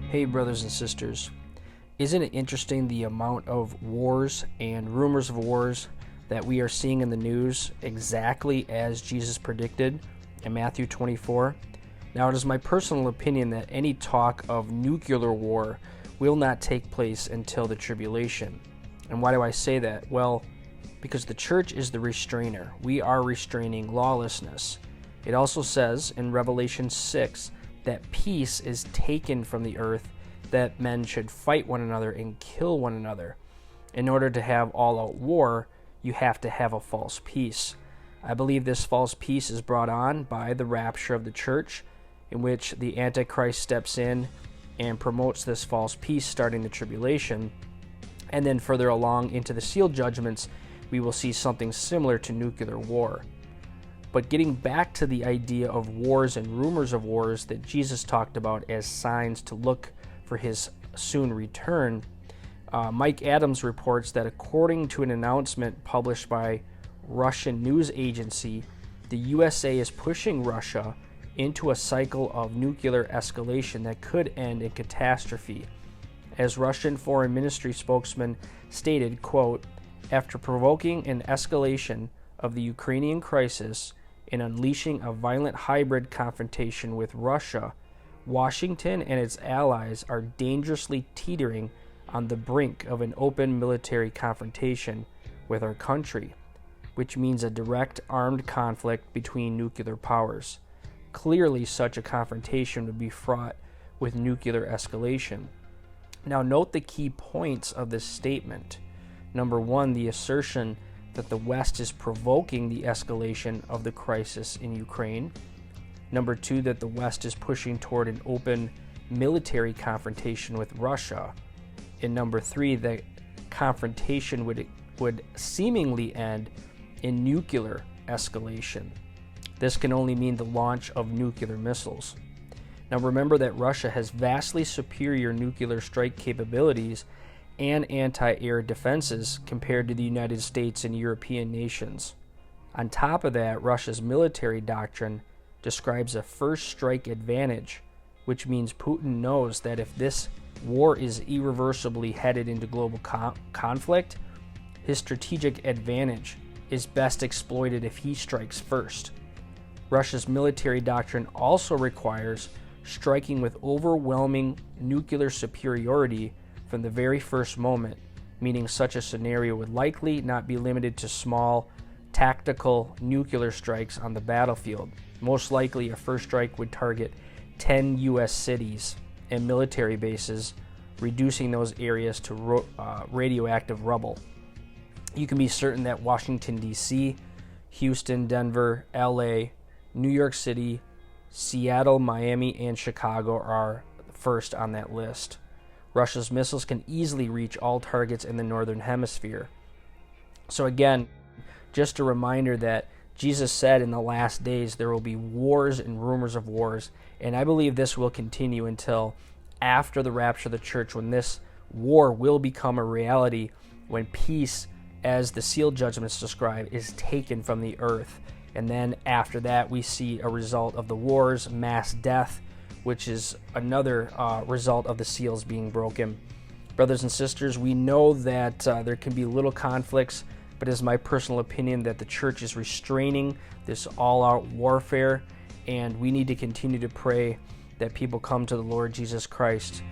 Hey, brothers and sisters. Isn't it interesting the amount of wars and rumors of wars that we are seeing in the news exactly as Jesus predicted in Matthew 24? Now, it is my personal opinion that any talk of nuclear war will not take place until the tribulation. And why do I say that? Well, because the church is the restrainer. We are restraining lawlessness. It also says in Revelation 6 that peace is taken from the earth, that men should fight one another and kill one another. In order to have all-out war, you have to have a false peace. I believe this false peace is brought on by the rapture of the church, in which the Antichrist steps in and promotes this false peace starting the tribulation. And then further along into the seal judgments, we will see something similar to nuclear war. But getting back to the idea of wars and rumors of wars that Jesus talked about as signs to look for his soon return, Mike Adams reports that according to an announcement published by Russian news agency, the USA is pushing Russia into a cycle of nuclear escalation that could end in catastrophe. As Russian Foreign Ministry spokesman stated, quote, "After provoking an escalation of the Ukrainian crisis and unleashing a violent hybrid confrontation with Russia, Washington and its allies are dangerously teetering on the brink of an open military confrontation with our country, which means a direct armed conflict between nuclear powers. Clearly, such a confrontation would be fraught with nuclear escalation." Now, note the key points of this statement. Number one, the assertion that the West is provoking the escalation of the crisis in Ukraine. Number two, that the West is pushing toward an open military confrontation with Russia. And number three, the confrontation would seemingly end in nuclear escalation. This can only mean the launch of nuclear missiles. Now remember that Russia has vastly superior nuclear strike capabilities and anti-air defenses compared to the United States and European nations. On top of that, Russia's military doctrine describes a first strike advantage, which means Putin knows that if this war is irreversibly headed into global conflict, his strategic advantage is best exploited if he strikes first. Russia's military doctrine also requires striking with overwhelming nuclear superiority from the very first moment, meaning such a scenario would likely not be limited to small tactical nuclear strikes on the battlefield. Most likely, a first strike would target 10 U.S. cities and military bases, reducing those areas to radioactive rubble. You can be certain that Washington, D.C., Houston, Denver, L.A., New York City, Seattle, Miami, and Chicago are first on that list. Russia's missiles can easily reach all targets in the northern hemisphere. So again, just a reminder that Jesus said in the last days there will be wars and rumors of wars, and I believe this will continue until after the rapture of the church, when this war will become a reality, when peace, as the seal judgments describe, is taken from the earth. And then after that, we see a result of the wars, mass death, which is another result of the seals being broken. Brothers and sisters, we know that there can be little conflicts, but it is my personal opinion that the church is restraining this all-out warfare, and we need to continue to pray that people come to the Lord Jesus Christ